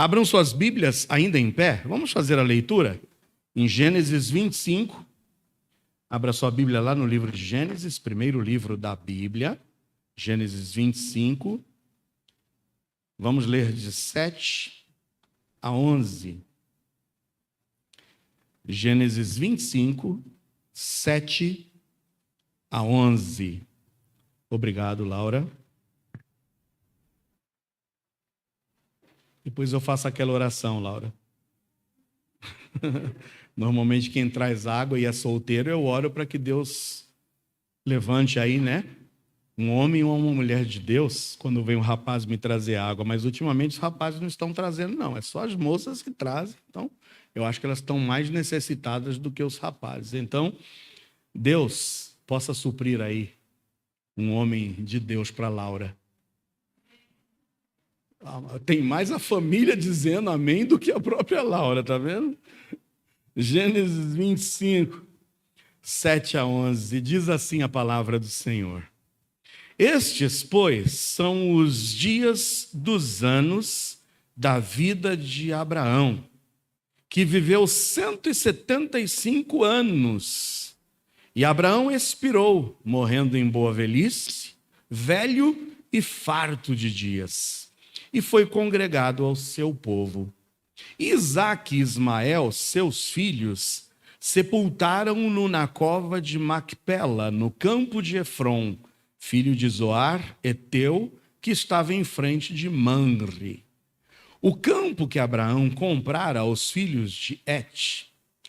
Abram suas Bíblias ainda em pé. Vamos fazer a leitura? Em Gênesis 25. Abra sua Bíblia lá no livro de Gênesis, primeiro livro da Bíblia. Gênesis 25. Vamos ler de 7 a 11. Gênesis 25, 7 a 11. Obrigado, Laura. Depois eu faço aquela oração, Laura. Normalmente quem traz água e é solteiro, eu oro para que Deus levante aí, né? Um homem ou uma mulher de Deus, quando vem um rapaz me trazer água. Mas ultimamente os rapazes não estão trazendo, não. É só as moças que trazem. Então, eu acho que elas estão mais necessitadas do que os rapazes. Então, Deus possa suprir aí um homem de Deus para Laura. Tem mais a família dizendo amém do que a própria Laura, tá vendo? Gênesis 25, 7 a 11, diz assim a palavra do Senhor. Estes, pois, são os dias dos anos da vida de Abraão, que viveu 175 anos. E Abraão expirou, morrendo em boa velhice, velho e farto de dias, e foi congregado ao seu povo. Isaque e Ismael, seus filhos, sepultaram-no na cova de Macpela, no campo de Efron, filho de Zoar, Eteu, que estava em frente de Manre. O campo que Abraão comprara aos filhos de Et,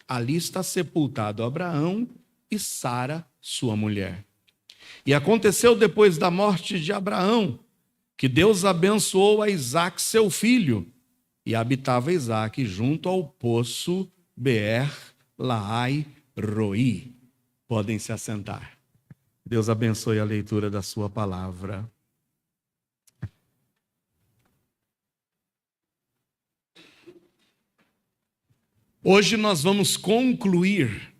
ali está sepultado Abraão e Sara, sua mulher. E aconteceu depois da morte de Abraão, que Deus abençoou a Isaque, seu filho, e habitava Isaque junto ao poço Beer-Lahai-Roi. Podem se assentar. Deus abençoe a leitura da sua palavra. Hoje nós vamos concluir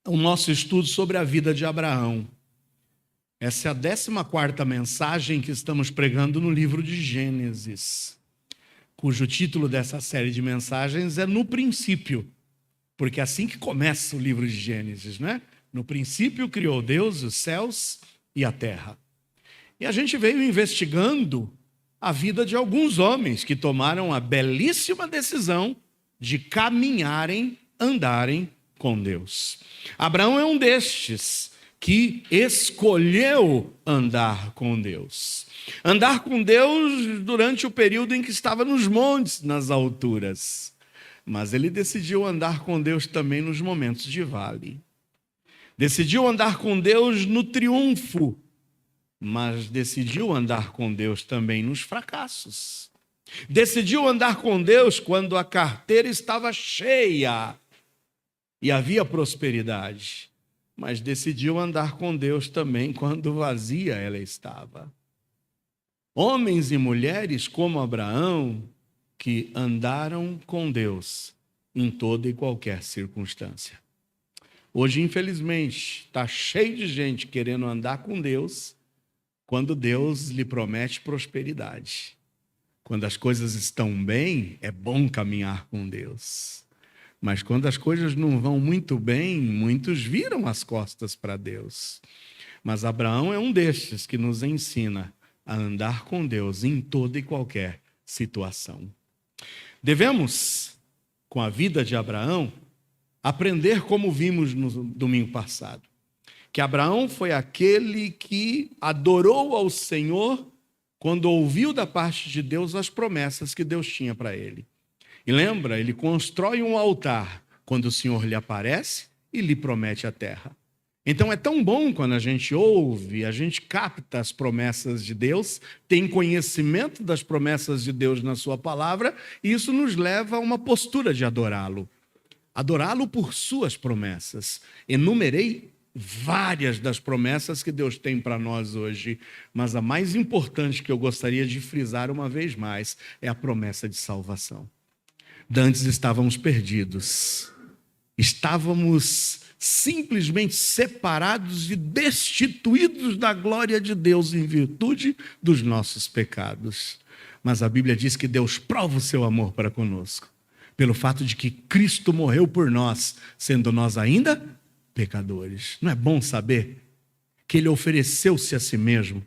o nosso estudo sobre a vida de Abraão. Essa é a 14ª mensagem que estamos pregando no livro de Gênesis, cujo título dessa série de mensagens é No Princípio, porque é assim que começa o livro de Gênesis, né? No princípio criou Deus os céus e a terra. E a gente veio investigando a vida de alguns homens que tomaram a belíssima decisão de caminharem, andarem com Deus. Abraão é um destes que escolheu andar com Deus. Andar com Deus durante o período em que estava nos montes, nas alturas. Mas ele decidiu andar com Deus também nos momentos de vale. Decidiu andar com Deus no triunfo, mas decidiu andar com Deus também nos fracassos. Decidiu andar com Deus quando a carteira estava cheia e havia prosperidade, mas decidiu andar com Deus também quando vazia ela estava. Homens e mulheres como Abraão, que andaram com Deus em toda e qualquer circunstância. Hoje, infelizmente, está cheio de gente querendo andar com Deus quando Deus lhe promete prosperidade. Quando as coisas estão bem, é bom caminhar com Deus. Mas quando as coisas não vão muito bem, muitos viram as costas para Deus. Mas Abraão é um destes que nos ensina a andar com Deus em toda e qualquer situação. Devemos, com a vida de Abraão, aprender como vimos no domingo passado, que Abraão foi aquele que adorou ao Senhor quando ouviu da parte de Deus as promessas que Deus tinha para ele. E lembra, ele constrói um altar quando o Senhor lhe aparece e lhe promete a terra. Então é tão bom quando a gente ouve, a gente capta as promessas de Deus, tem conhecimento das promessas de Deus na sua palavra, e isso nos leva a uma postura de adorá-lo. Adorá-lo por suas promessas. Enumerei várias das promessas que Deus tem para nós hoje, mas a mais importante que eu gostaria de frisar uma vez mais é a promessa de salvação. Dantes estávamos perdidos, estávamos simplesmente separados e destituídos da glória de Deus em virtude dos nossos pecados. Mas a Bíblia diz que Deus prova o seu amor para conosco, pelo fato de que Cristo morreu por nós, sendo nós ainda pecadores. Não é bom saber que Ele ofereceu-se a si mesmo,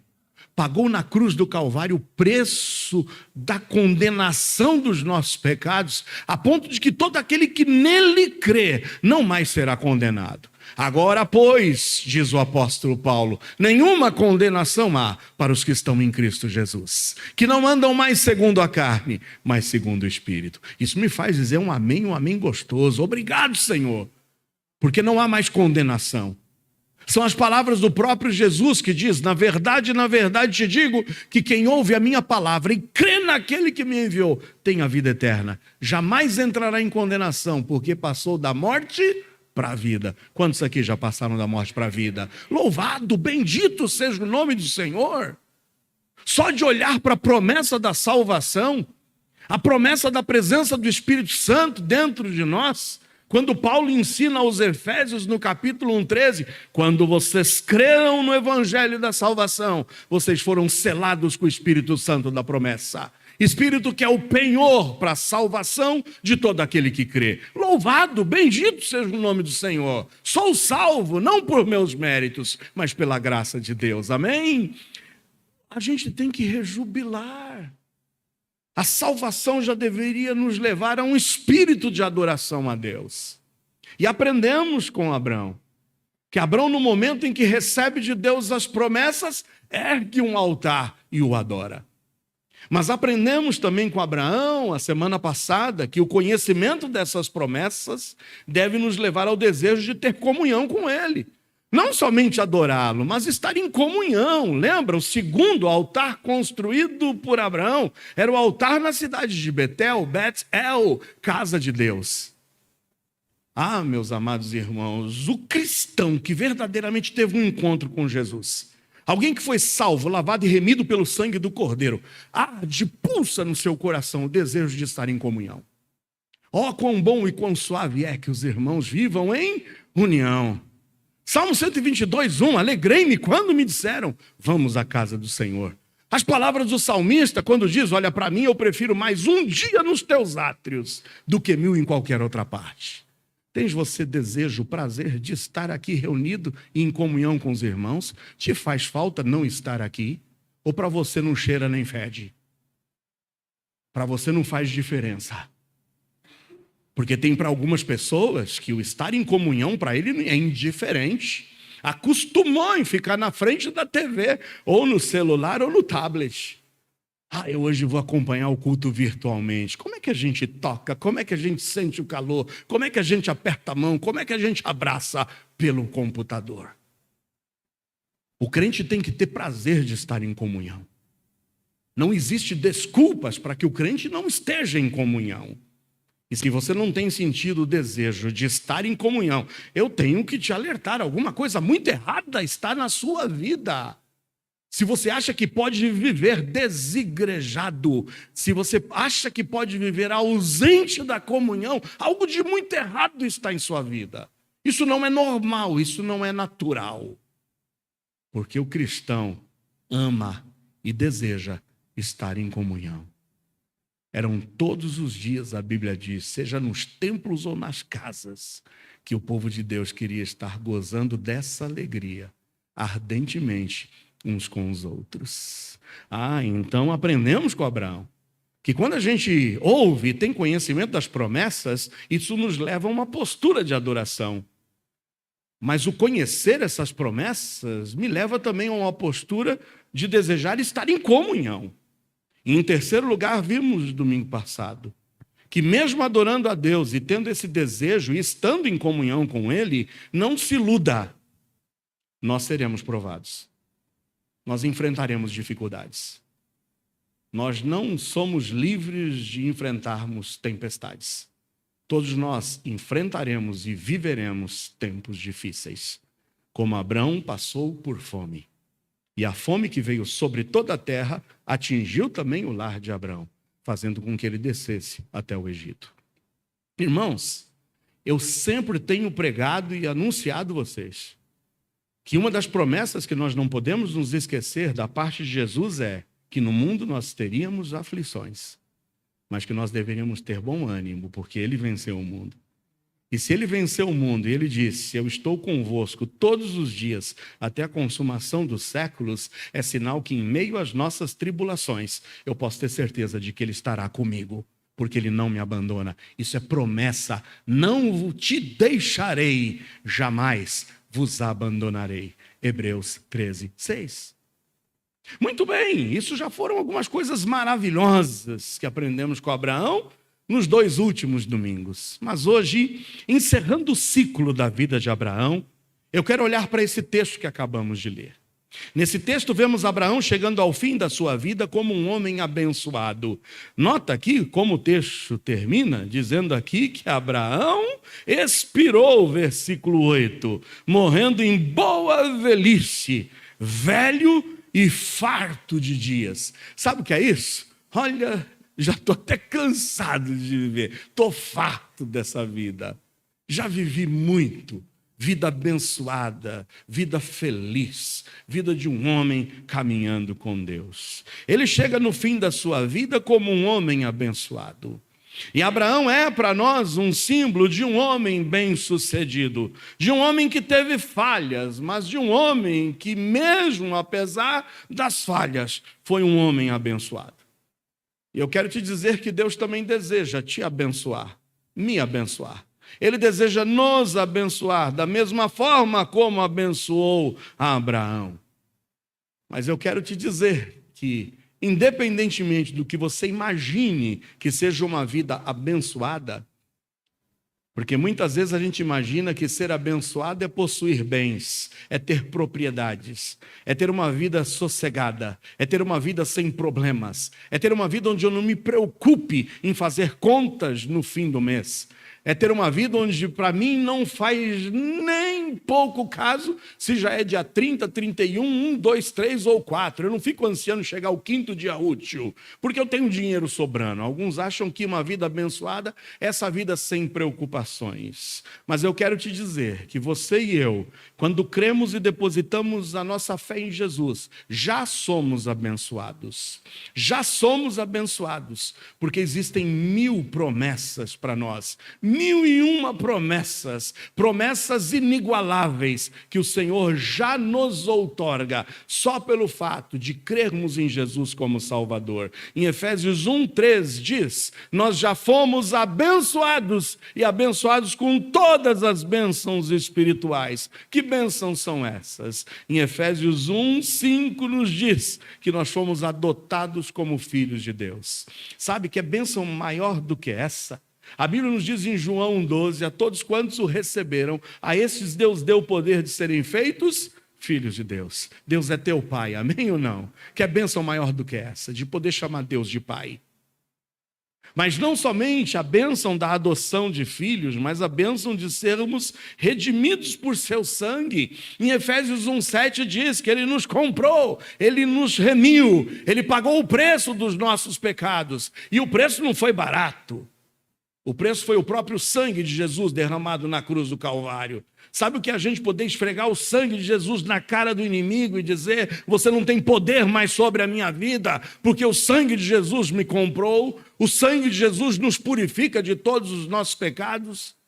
pagou na cruz do Calvário o preço da condenação dos nossos pecados, a ponto de que todo aquele que nele crê não mais será condenado. Agora, pois, diz o apóstolo Paulo, nenhuma condenação há para os que estão em Cristo Jesus, que não andam mais segundo a carne, mas segundo o Espírito. Isso me faz dizer um amém gostoso. Obrigado, Senhor, porque não há mais condenação. São as palavras do próprio Jesus que diz, na verdade te digo, que quem ouve a minha palavra e crê naquele que me enviou, tem a vida eterna. Jamais entrará em condenação, porque passou da morte para a vida. Quantos aqui já passaram da morte para a vida? Louvado, bendito seja o nome do Senhor. Só de olhar para a promessa da salvação, a promessa da presença do Espírito Santo dentro de nós, quando Paulo ensina aos Efésios no capítulo 1:13, quando vocês creram no Evangelho da salvação, vocês foram selados com o Espírito Santo da promessa. Espírito que é o penhor para a salvação de todo aquele que crê. Louvado, bendito seja o nome do Senhor. Sou salvo, não por meus méritos, mas pela graça de Deus. Amém? A gente tem que rejubilar. A salvação já deveria nos levar a um espírito de adoração a Deus. E aprendemos com Abraão, que Abraão, no momento em que recebe de Deus as promessas, ergue um altar e o adora. Mas aprendemos também com Abraão, a semana passada, que o conhecimento dessas promessas deve nos levar ao desejo de ter comunhão com Ele. Não somente adorá-lo, mas estar em comunhão. Lembra? O segundo altar construído por Abraão era o altar na cidade de Betel, Bet-El, casa de Deus. Ah, meus amados irmãos, o cristão que verdadeiramente teve um encontro com Jesus, alguém que foi salvo, lavado e remido pelo sangue do Cordeiro, arde, pulsa no seu coração o desejo de estar em comunhão. Oh, quão bom e quão suave é que os irmãos vivam em união. Salmo 122:1, alegrei-me quando me disseram, vamos à casa do Senhor. As palavras do salmista, quando diz, olha, para mim eu prefiro mais um dia nos teus átrios do que 1000 em qualquer outra parte. Tens você desejo, prazer de estar aqui reunido e em comunhão com os irmãos? Te faz falta não estar aqui? Ou para você não cheira nem fede? Para você não faz diferença? Porque tem para algumas pessoas que o estar em comunhão para ele é indiferente. Acostumou em ficar na frente da TV, ou no celular, ou no tablet. Eu hoje vou acompanhar o culto virtualmente. Como é que a gente toca? Como é que a gente sente o calor? Como é que a gente aperta a mão? Como é que a gente abraça pelo computador? O crente tem que ter prazer de estar em comunhão. Não existe desculpas para que o crente não esteja em comunhão. E se você não tem sentido o desejo de estar em comunhão, eu tenho que te alertar, alguma coisa muito errada está na sua vida. Se você acha que pode viver desigrejado, se você acha que pode viver ausente da comunhão, algo de muito errado está em sua vida. Isso não é normal, isso não é natural. Porque o cristão ama e deseja estar em comunhão. Eram todos os dias, a Bíblia diz, seja nos templos ou nas casas, que o povo de Deus queria estar gozando dessa alegria, ardentemente, uns com os outros. Então aprendemos com Abraão, que quando a gente ouve e tem conhecimento das promessas, isso nos leva a uma postura de adoração. Mas o conhecer essas promessas me leva também a uma postura de desejar estar em comunhão. E em terceiro lugar, vimos domingo passado, que mesmo adorando a Deus e tendo esse desejo e estando em comunhão com Ele, não se iluda, nós seremos provados. Nós enfrentaremos dificuldades. Nós não somos livres de enfrentarmos tempestades. Todos nós enfrentaremos e viveremos tempos difíceis. Como Abraão passou por fome. E a fome que veio sobre toda a terra atingiu também o lar de Abraão, fazendo com que ele descesse até o Egito. Irmãos, eu sempre tenho pregado e anunciado vocês que uma das promessas que nós não podemos nos esquecer da parte de Jesus é: que no mundo nós teríamos aflições, mas que nós deveríamos ter bom ânimo, porque ele venceu o mundo. E se ele venceu o mundo, e ele disse, eu estou convosco todos os dias, até a consumação dos séculos, é sinal que em meio às nossas tribulações, eu posso ter certeza de que ele estará comigo, porque ele não me abandona. Isso é promessa, não te deixarei, jamais vos abandonarei. Hebreus 13, 6. Muito bem, isso já foram algumas coisas maravilhosas que aprendemos com Abraão nos 2 últimos domingos. Mas hoje, encerrando o ciclo da vida de Abraão, eu quero olhar para esse texto que acabamos de ler. Nesse texto vemos Abraão chegando ao fim da sua vida como um homem abençoado. Nota aqui como o texto termina, dizendo aqui que Abraão expirou, versículo 8, morrendo em boa velhice, velho e farto de dias. Sabe o que é isso? Olha, já estou até cansado de viver, estou farto dessa vida. Já vivi muito, vida abençoada, vida feliz, vida de um homem caminhando com Deus. Ele chega no fim da sua vida como um homem abençoado. E Abraão é para nós um símbolo de um homem bem-sucedido, de um homem que teve falhas, mas de um homem que, mesmo apesar das falhas, foi um homem abençoado. E eu quero te dizer que Deus também deseja te abençoar, me abençoar. Ele deseja nos abençoar da mesma forma como abençoou a Abraão. Mas eu quero te dizer que, independentemente do que você imagine que seja uma vida abençoada, porque muitas vezes a gente imagina que ser abençoado é possuir bens, é ter propriedades, é ter uma vida sossegada, é ter uma vida sem problemas, é ter uma vida onde eu não me preocupe em fazer contas no fim do mês. É ter uma vida onde, para mim, não faz nem pouco caso se já é dia 30, 31, 1, 2, 3 ou 4. Eu não fico ansiando chegar ao 5º dia útil, porque eu tenho dinheiro sobrando. Alguns acham que uma vida abençoada é essa vida sem preocupações. Mas eu quero te dizer que você e eu, quando cremos e depositamos a nossa fé em Jesus, já somos abençoados. Já somos abençoados, porque existem 1000 promessas para nós. 1001 promessas, promessas inigualáveis que o Senhor já nos outorga, só pelo fato de crermos em Jesus como Salvador. Em Efésios 1:3 diz, nós já fomos abençoados e abençoados com todas as bênçãos espirituais. Que bênçãos são essas? Em Efésios 1:5 nos diz que nós fomos adotados como filhos de Deus. Sabe que é bênção maior do que essa? A Bíblia nos diz em João 1:12, a todos quantos o receberam, a esses Deus deu o poder de serem feitos filhos de Deus. Deus é teu Pai, amém ou não? Que é bênção maior do que essa, de poder chamar Deus de Pai. Mas não somente a bênção da adoção de filhos, mas a bênção de sermos redimidos por seu sangue. Em Efésios 1:7 diz que Ele nos comprou, Ele nos remiu, Ele pagou o preço dos nossos pecados. E o preço não foi barato. O preço foi o próprio sangue de Jesus derramado na cruz do Calvário. Sabe o que é a gente poder esfregar o sangue de Jesus na cara do inimigo e dizer, você não tem poder mais sobre a minha vida, porque o sangue de Jesus me comprou, o sangue de Jesus nos purifica de todos os nossos pecados?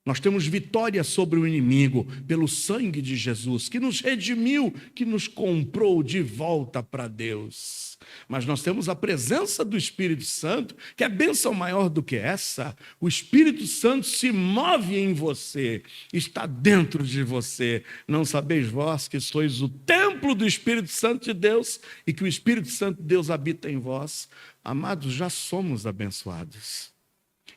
Nós temos vitória sobre o inimigo pelo sangue de Jesus, que nos redimiu, que nos comprou de volta para Deus. Mas nós temos a presença do Espírito Santo, que é bênção maior do que essa. O Espírito Santo se move em você, está dentro de você. Não sabeis vós que sois o templo do Espírito Santo de Deus e que o Espírito Santo de Deus habita em vós? Amados, já somos abençoados.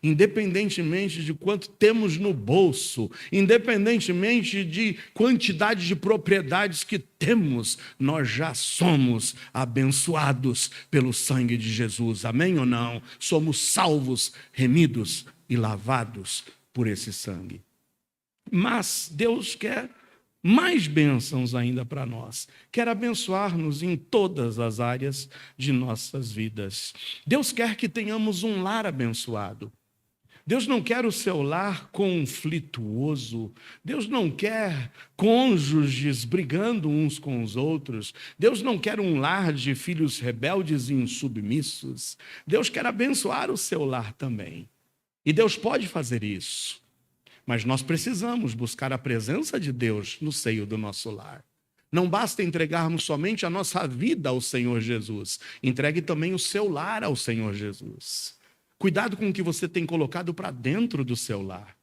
Independentemente de quanto temos no bolso, independentemente de quantidade de propriedades que temos, nós já somos abençoados pelo sangue de Jesus, amém ou não? Somos salvos, remidos e lavados por esse sangue. Mas Deus quer mais bênçãos ainda para nós. Quer abençoar-nos em todas as áreas de nossas vidas. Deus quer que tenhamos um lar abençoado. Deus não quer o seu lar conflituoso. Deus não quer cônjuges brigando uns com os outros. Deus não quer um lar de filhos rebeldes e insubmissos. Deus quer abençoar o seu lar também. E Deus pode fazer isso. Mas nós precisamos buscar a presença de Deus no seio do nosso lar. Não basta entregarmos somente a nossa vida ao Senhor Jesus. Entregue também o seu lar ao Senhor Jesus. Cuidado com o que você tem colocado para dentro do seu lar.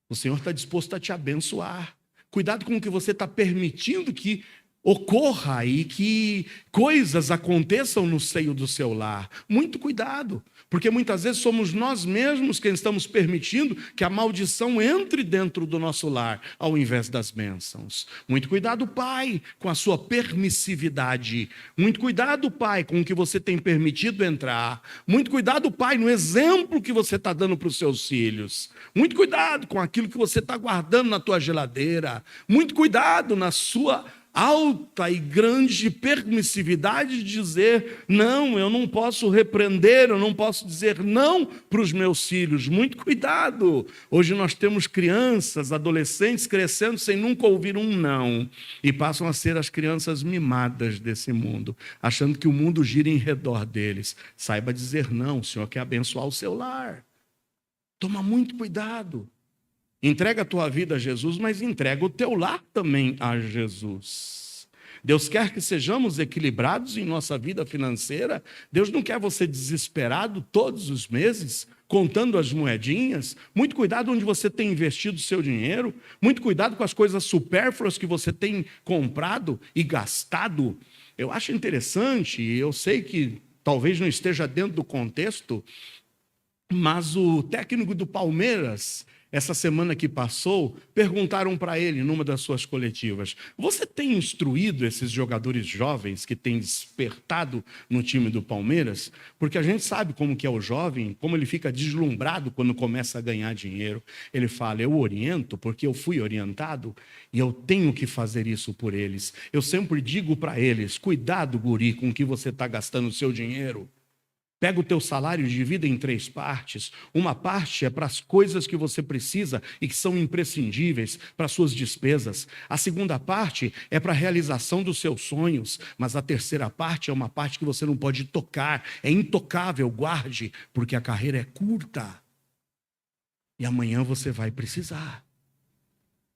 O Senhor está disposto a te abençoar. Cuidado com o que você está permitindo que ocorra e que coisas aconteçam no seio do seu lar. Muito cuidado, porque muitas vezes somos nós mesmos quem estamos permitindo que a maldição entre dentro do nosso lar, ao invés das bênçãos. Muito cuidado, pai, com a sua permissividade. Muito cuidado, pai, com o que você tem permitido entrar. Muito cuidado, pai, no exemplo que você está dando para os seus filhos. Muito cuidado com aquilo que você está guardando na tua geladeira. Muito cuidado na sua alta e grande permissividade de dizer, não, eu não posso repreender, eu não posso dizer não para os meus filhos. Muito cuidado. Hoje nós temos crianças, adolescentes crescendo sem nunca ouvir um não. E passam a ser as crianças mimadas desse mundo, achando que o mundo gira em redor deles. Saiba dizer não, o Senhor quer abençoar o seu lar. Toma muito cuidado. Entrega a tua vida a Jesus, mas entrega o teu lar também a Jesus. Deus quer que sejamos equilibrados em nossa vida financeira. Deus não quer você desesperado todos os meses, contando as moedinhas. Muito cuidado onde você tem investido o seu dinheiro. Muito cuidado com as coisas supérfluas que você tem comprado e gastado. Eu acho interessante, eu sei que talvez não esteja dentro do contexto, mas o técnico do Palmeiras, essa semana que passou, perguntaram para ele, numa das suas coletivas, você tem instruído esses jogadores jovens que têm despertado no time do Palmeiras? Porque a gente sabe como que é o jovem, como ele fica deslumbrado quando começa a ganhar dinheiro. Ele fala, eu oriento porque eu fui orientado e eu tenho que fazer isso por eles. Eu sempre digo para eles, cuidado, guri, com o que você está gastando o seu dinheiro. Pega o teu salário e divida em 3 partes. Uma parte é para as coisas que você precisa e que são imprescindíveis para as suas despesas. A segunda parte é para a realização dos seus sonhos. Mas a terceira parte é uma parte que você não pode tocar. É intocável, guarde, porque a carreira é curta. E amanhã você vai precisar.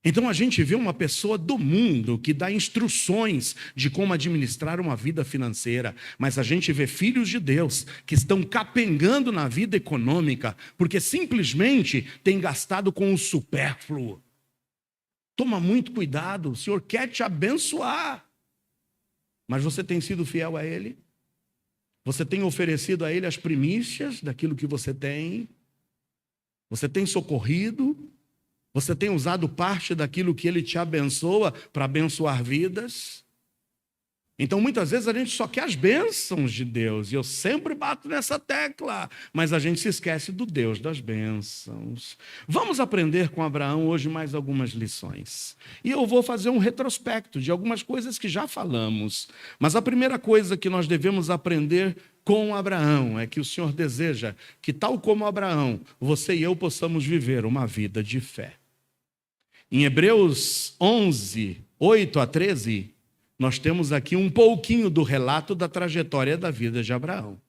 Então a gente vê uma pessoa do mundo que dá instruções de como administrar uma vida financeira, mas a gente vê filhos de Deus que estão capengando na vida econômica, porque simplesmente têm gastado com o supérfluo. Toma muito cuidado, o Senhor quer te abençoar, mas você tem sido fiel a Ele? Você tem oferecido a Ele as primícias daquilo que você tem? Você tem socorrido? Você tem usado parte daquilo que Ele te abençoa para abençoar vidas? Então, muitas vezes a gente só quer as bênçãos de Deus, e eu sempre bato nessa tecla, mas a gente se esquece do Deus das bênçãos. Vamos aprender com Abraão hoje mais algumas lições. E eu vou fazer um retrospecto de algumas coisas que já falamos, mas a primeira coisa que nós devemos aprender com Abraão é que o Senhor deseja que, tal como Abraão, você e eu possamos viver uma vida de fé. Em Hebreus 11, 8 a 13, nós temos aqui um pouquinho do relato da trajetória da vida de Abraão.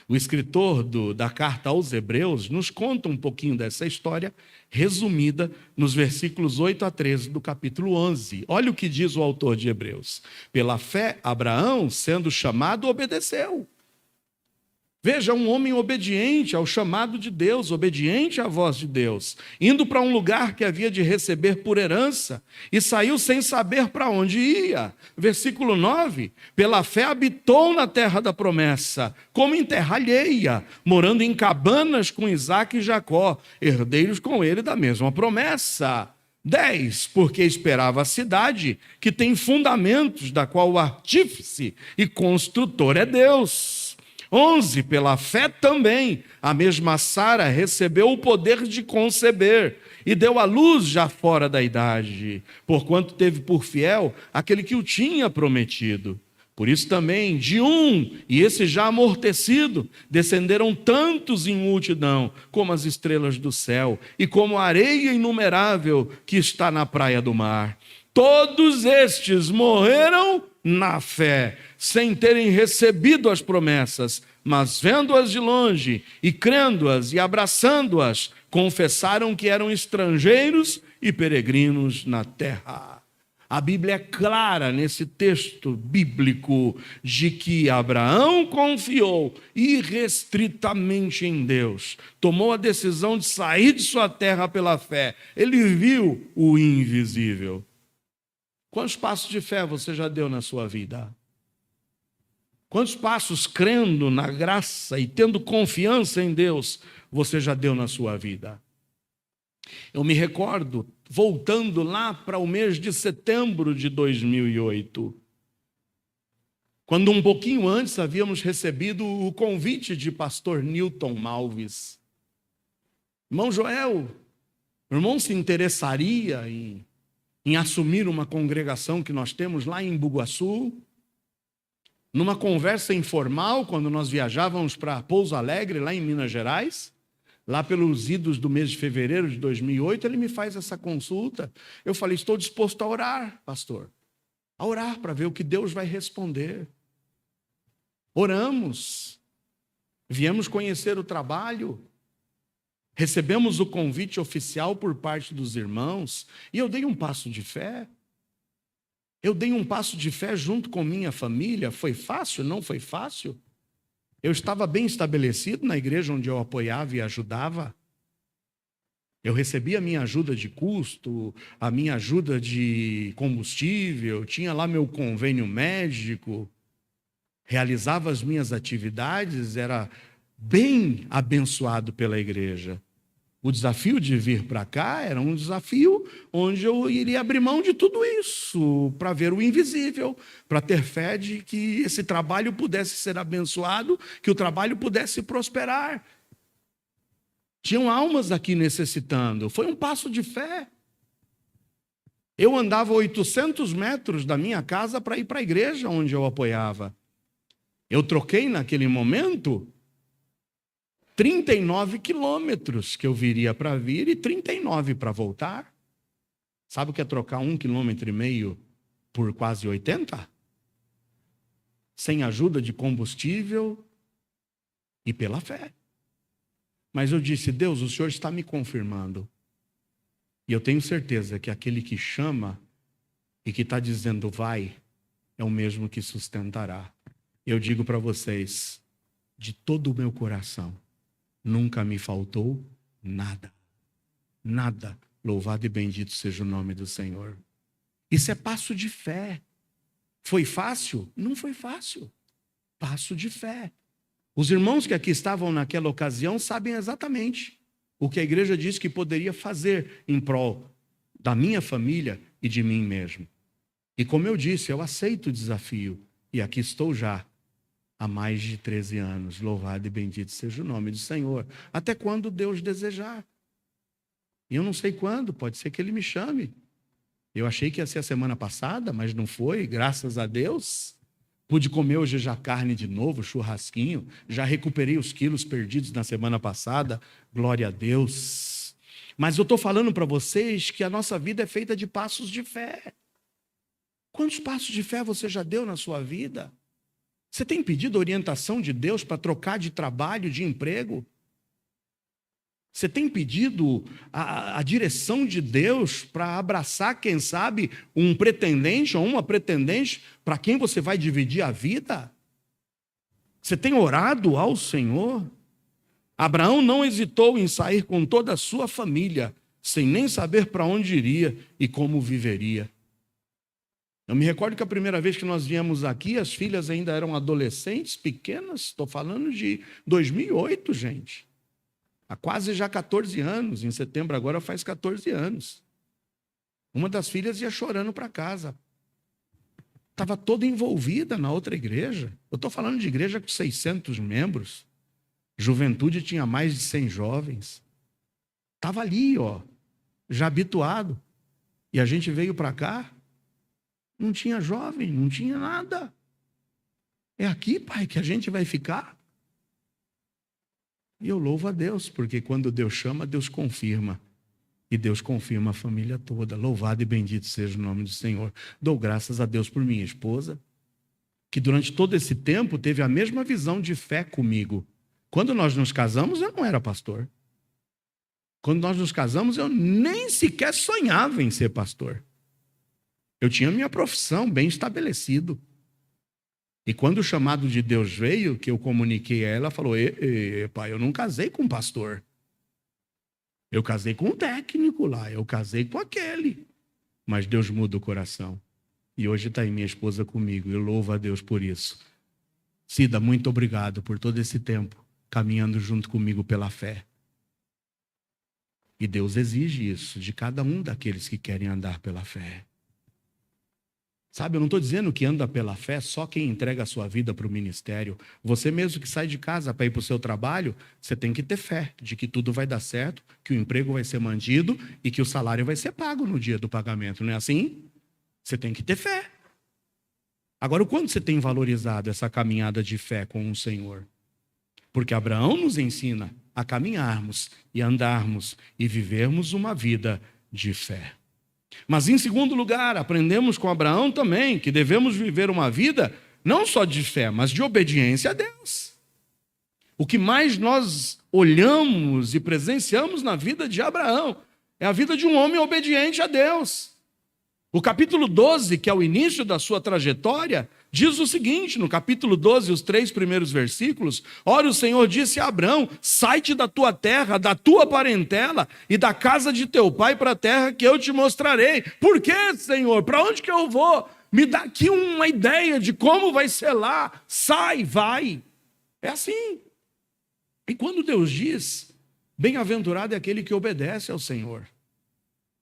O escritor da carta aos Hebreus nos conta um pouquinho dessa história, resumida nos versículos 8 a 13 do capítulo 11. Olha o que diz o autor de Hebreus. Pela fé, Abraão, sendo chamado, obedeceu. Veja, um homem obediente ao chamado de Deus, obediente à voz de Deus, indo para um lugar que havia de receber por herança, e saiu sem saber para onde ia. Versículo 9, pela fé habitou na terra da promessa, como em terra alheia, morando em cabanas com Isaque e Jacó, herdeiros com ele da mesma promessa. 10, porque esperava a cidade que tem fundamentos, da qual o artífice e construtor é Deus. 11, pela fé também, a mesma Sara recebeu o poder de conceber e deu à luz já fora da idade, porquanto teve por fiel aquele que o tinha prometido. Por isso também, de um, e esse já amortecido, descenderam tantos em multidão, como as estrelas do céu, e como a areia inumerável que está na praia do mar. Todos estes morreram na fé, sem terem recebido as promessas, mas vendo-as de longe, e crendo-as e abraçando-as, confessaram que eram estrangeiros e peregrinos na terra. A Bíblia é clara nesse texto bíblico de que Abraão confiou irrestritamente em Deus, tomou a decisão de sair de sua terra pela fé. Ele viu o invisível. Quantos passos de fé você já deu na sua vida? Quantos passos crendo na graça e tendo confiança em Deus você já deu na sua vida? Eu me recordo, voltando lá para o mês de setembro de 2008, quando um pouquinho antes havíamos recebido o convite de pastor Newton Malves. Irmão Joel, o irmão se interessaria em assumir uma congregação que nós temos lá em Bugaçu? Numa conversa informal, quando nós viajávamos para Pouso Alegre, lá em Minas Gerais, lá pelos idos do mês de fevereiro de 2008, ele me faz essa consulta. Eu falei, estou disposto a orar, pastor. A orar para ver o que Deus vai responder. Oramos. Viemos conhecer o trabalho. Recebemos o convite oficial por parte dos irmãos. E eu dei um passo de fé. Eu dei um passo de fé junto com minha família. Foi fácil? Não foi fácil? Eu estava bem estabelecido na igreja onde eu apoiava e ajudava. Eu recebia a minha ajuda de custo, a minha ajuda de combustível, tinha lá meu convênio médico, realizava as minhas atividades, era bem abençoado pela igreja. O desafio de vir para cá era um desafio onde eu iria abrir mão de tudo isso para ver o invisível, para ter fé de que esse trabalho pudesse ser abençoado, que o trabalho pudesse prosperar. Tinham almas aqui necessitando. Foi um passo de fé. Eu andava 800 metros da minha casa para ir para a igreja onde eu apoiava. Eu troquei naquele momento 39 quilômetros que eu viria para vir e 39 para voltar. Sabe o que é trocar 1,5 quilômetro por quase 80? Sem ajuda de combustível e pela fé. Mas eu disse, Deus, o Senhor está me confirmando. E eu tenho certeza que aquele que chama e que está dizendo vai, é o mesmo que sustentará. Eu digo para vocês, de todo o meu coração, nunca me faltou nada. Nada. Louvado e bendito seja o nome do Senhor. Isso é passo de fé. Foi fácil? Não foi fácil. Passo de fé. Os irmãos que aqui estavam naquela ocasião sabem exatamente o que a igreja disse que poderia fazer em prol da minha família e de mim mesmo. E como eu disse, eu aceito o desafio. E aqui estou já. Há mais de 13 anos, louvado e bendito seja o nome do Senhor. Até quando Deus desejar. E eu não sei quando, pode ser que Ele me chame. Eu achei que ia ser a semana passada, mas não foi, graças a Deus. Pude comer hoje já carne de novo, churrasquinho. Já recuperei os quilos perdidos na semana passada, glória a Deus. Mas eu estou falando para vocês que a nossa vida é feita de passos de fé. Quantos passos de fé você já deu na sua vida? Você tem pedido orientação de Deus para trocar de trabalho, de emprego? Você tem pedido a direção de Deus para abraçar, quem sabe, um pretendente ou uma pretendente para quem você vai dividir a vida? Você tem orado ao Senhor? Abraão não hesitou em sair com toda a sua família, sem nem saber para onde iria e como viveria. Eu me recordo que a primeira vez que nós viemos aqui, as filhas ainda eram adolescentes, pequenas, estou falando de 2008, gente. Há quase já 14 anos, em setembro agora faz 14 anos. Uma das filhas ia chorando para casa. Estava toda envolvida na outra igreja. Eu estou falando de igreja com 600 membros. Juventude tinha mais de 100 jovens. Estava ali, já habituado. E a gente veio para cá, não tinha jovem, não tinha nada. É aqui, pai, que a gente vai ficar? E eu louvo a Deus, porque quando Deus chama, Deus confirma. E Deus confirma a família toda. Louvado e bendito seja o nome do Senhor. Dou graças a Deus por minha esposa, que durante todo esse tempo teve a mesma visão de fé comigo. Quando nós nos casamos, eu não era pastor. Quando nós nos casamos, eu nem sequer sonhava em ser pastor. Eu tinha minha profissão bem estabelecido. E quando o chamado de Deus veio, que eu comuniquei a ela, ela falou, pai, eu não casei com um pastor. Eu casei com um técnico lá, eu casei com aquele. Mas Deus muda o coração. E hoje está aí minha esposa comigo, eu louvo a Deus por isso. Cida, muito obrigado por todo esse tempo, caminhando junto comigo pela fé. E Deus exige isso de cada um daqueles que querem andar pela fé. Sabe, eu não estou dizendo que anda pela fé só quem entrega a sua vida para o ministério. Você mesmo que sai de casa para ir para o seu trabalho, você tem que ter fé de que tudo vai dar certo, que o emprego vai ser mantido e que o salário vai ser pago no dia do pagamento. Não é assim? Você tem que ter fé. Agora, o quanto você tem valorizado essa caminhada de fé com o Senhor? Porque Abraão nos ensina a caminharmos e andarmos e vivermos uma vida de fé. Mas, em segundo lugar, aprendemos com Abraão também que devemos viver uma vida não só de fé, mas de obediência a Deus. O que mais nós olhamos e presenciamos na vida de Abraão é a vida de um homem obediente a Deus. O capítulo 12, que é o início da sua trajetória, diz o seguinte, no capítulo 12, os 3 primeiros versículos, ora, o Senhor disse a Abrão, sai-te da tua terra, da tua parentela e da casa de teu pai para a terra que eu te mostrarei. Por quê, Senhor? Para onde que eu vou? Me dá aqui uma ideia de como vai ser lá. Sai, vai. É assim. E quando Deus diz, bem-aventurado é aquele que obedece ao Senhor.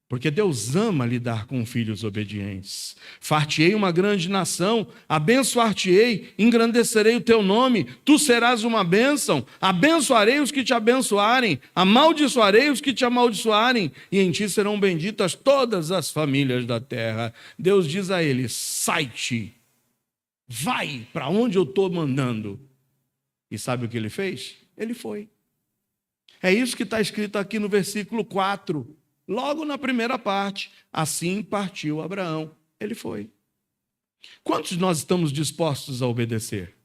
Porque Deus ama lidar com filhos obedientes. Far-te-ei uma grande nação, abençoar-te-ei, engrandecerei o teu nome, tu serás uma bênção, abençoarei os que te abençoarem, amaldiçoarei os que te amaldiçoarem, e em ti serão benditas todas as famílias da terra. Deus diz a ele, sai-te, vai para onde eu estou mandando. E sabe o que ele fez? Ele foi. É isso que está escrito aqui no versículo 4. Logo na primeira parte, assim partiu Abraão. Ele foi. Quantos de nós estamos dispostos a obedecer?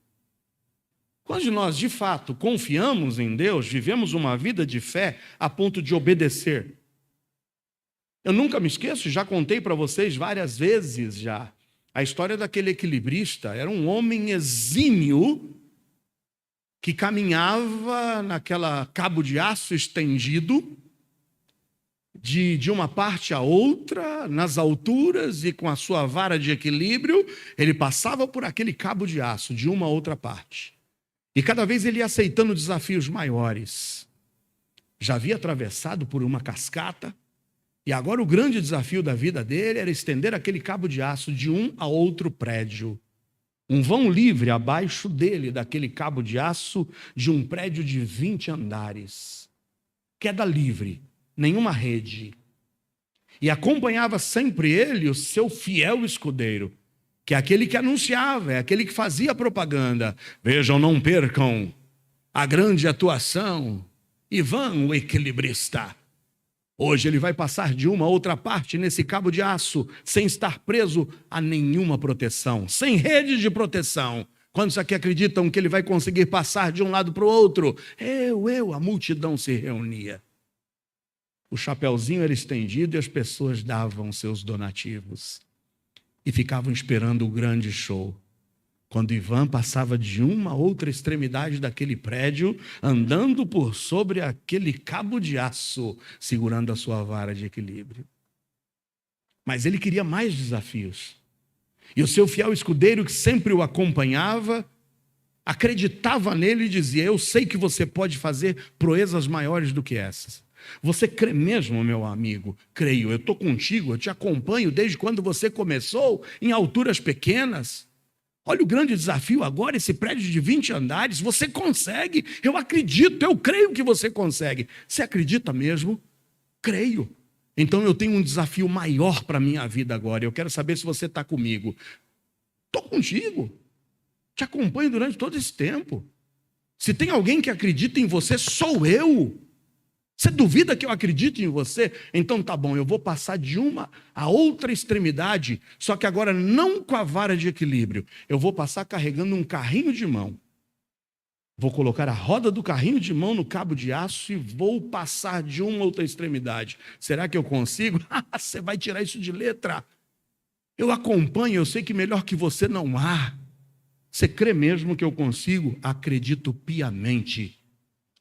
Quantos de nós, de fato, confiamos em Deus, vivemos uma vida de fé a ponto de obedecer? Eu nunca me esqueço, já contei para vocês várias vezes já, a história daquele equilibrista. Era um homem exímio que caminhava naquela cabo de aço estendido, de uma parte a outra, nas alturas e com a sua vara de equilíbrio, ele passava por aquele cabo de aço, de uma a outra parte. E cada vez ele ia aceitando desafios maiores. Já havia atravessado por uma cascata, e agora o grande desafio da vida dele era estender aquele cabo de aço de um a outro prédio. Um vão livre abaixo dele, daquele cabo de aço, de um prédio de 20 andares. Queda livre. Nenhuma rede. E acompanhava sempre ele o seu fiel escudeiro, que é aquele que anunciava, é aquele que fazia propaganda. Vejam, não percam a grande atuação. Ivan, o equilibrista. Hoje ele vai passar de uma a outra parte nesse cabo de aço, sem estar preso a nenhuma proteção, sem rede de proteção. Quantos aqui acreditam que ele vai conseguir passar de um lado para o outro? A multidão se reunia. O chapeuzinho era estendido e as pessoas davam seus donativos. E ficavam esperando o grande show. Quando Ivan passava de uma a outra extremidade daquele prédio, andando por sobre aquele cabo de aço, segurando a sua vara de equilíbrio. Mas ele queria mais desafios. E o seu fiel escudeiro, que sempre o acompanhava, acreditava nele e dizia, eu sei que você pode fazer proezas maiores do que essas. Você crê mesmo, meu amigo? Creio, eu estou contigo, eu te acompanho desde quando você começou, em alturas pequenas. Olha o grande desafio agora, esse prédio de 20 andares, você consegue, eu acredito, eu creio que você consegue. Você acredita mesmo? Creio. Então eu tenho um desafio maior para a minha vida agora, eu quero saber se você está comigo. Estou contigo. Te acompanho durante todo esse tempo. Se tem alguém que acredita em você, sou eu. Você duvida que eu acredito em você? Então tá bom, eu vou passar de uma a outra extremidade, só que agora não com a vara de equilíbrio. Eu vou passar carregando um carrinho de mão. Vou colocar a roda do carrinho de mão no cabo de aço e vou passar de uma a outra extremidade. Será que eu consigo? Você vai tirar isso de letra. Eu acompanho, eu sei que melhor que você não há. Você crê mesmo que eu consigo? Acredito piamente.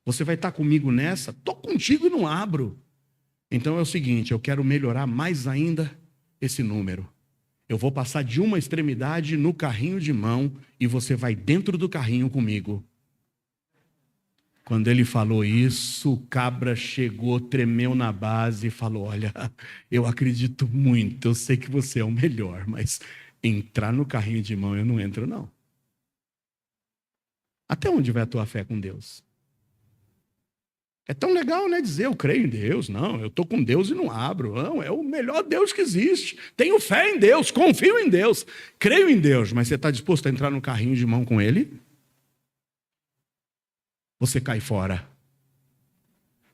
Você vai estar comigo nessa? Estou contigo e não abro. Então é o seguinte, eu quero melhorar mais ainda esse número. Eu vou passar de uma extremidade no carrinho de mão e você vai dentro do carrinho comigo. Quando ele falou isso, o cabra chegou, tremeu na base e falou, olha, eu acredito muito, eu sei que você é o melhor, mas entrar no carrinho de mão eu não entro não. Até onde vai a tua fé com Deus? É tão legal, né, dizer eu creio em Deus. Não, eu estou com Deus e não abro. Não, é o melhor Deus que existe. Tenho fé em Deus, confio em Deus, creio em Deus. Mas você está disposto a entrar no carrinho de mão com Ele? Você cai fora.